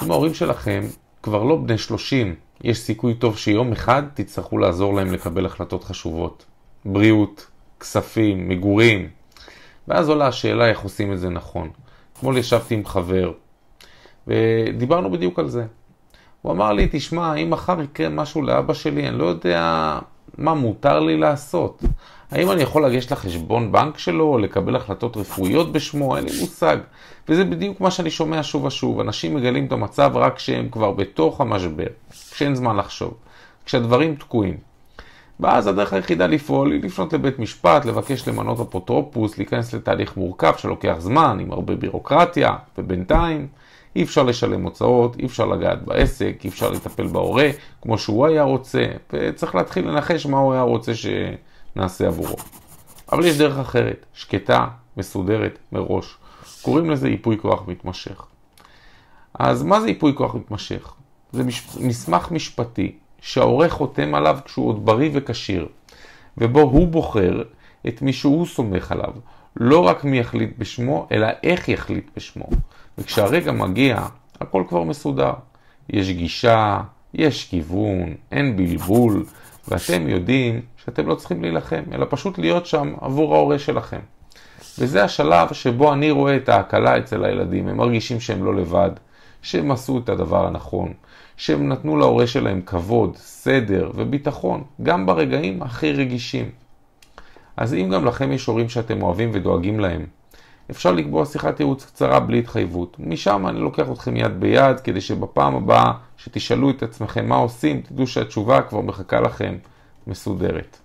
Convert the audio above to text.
אם ההורים שלכם כבר לא בני 30, יש סיכוי טוב שיום אחד תצטרכו לעזור להם לקבל החלטות חשובות. בריאות, כספים, מגורים. ואז עולה השאלה איך עושים את זה נכון. אתמול ישבתי עם חבר, ודיברנו בדיוק על זה. הוא אמר לי, תשמע, אם מחר יקרה משהו לאבא שלי, אני לא יודע מה מותר לי לעשות. האם אני יכול לגשת לחשבון בנק שלו, או לקבל החלטות רפואיות בשמו? אין לי מושג. וזה בדיוק מה שאני שומע שוב ושוב. אנשים מגלים את המצב רק כשהם כבר בתוך המשבר, כשאין זמן לחשוב, כשהדברים תקועים. ואז הדרך היחידה לפעול היא לפנות לבית משפט, לבקש למנות אפוטרופוס, להיכנס לתהליך מורכב שלוקח זמן, עם הרבה בירוקרטיה, ובינתיים אי אפשר לשלם הוצאות, אי אפשר לגעת בעסק, אי אפשר לטפל בהורה כמו שהוא היה רוצה, וצריך להתחיל לנחש מה הוא היה רוצה שנעשה עבורו. אבל יש דרך אחרת, שקטה, מסודרת, מראש. קוראים לזה ייפוי כוח מתמשך. אז מה זה ייפוי כוח מתמשך? זה מסמך משפטי שהעורך חותם עליו כשהוא עוד בריא וקשיר, ובו הוא בוחר את מי שהוא סומך עליו, לא רק מי יחליט בשמו, אלא איך יחליט בשמו. וכשהרגע מגיע, הכל כבר מסודר. יש גישה, יש כיוון, אין בלבול, ואתם יודעים שאתם לא צריכים להילחם, אלא פשוט להיות שם עבור ההורה שלכם. וזה השלב שבו אני רואה את ההקלה אצל הילדים. הם מרגישים שהם לא לבד, שהם עשו את הדבר הנכון, שהם נתנו להורה שלהם כבוד, סדר וביטחון, גם ברגעים הכי רגישים. אז אם גם לכם יש הורים שאתם אוהבים ודואגים להם, אפשר לקבוע שיחת ייעוץ קצרה בלי התחייבות. משם אני לוקח אתכם יד ביד, כדי שבפעם הבאה שתשאלו את עצמכם מה עושים, תדעו שהתשובה כבר מחכה לכם מסודרת.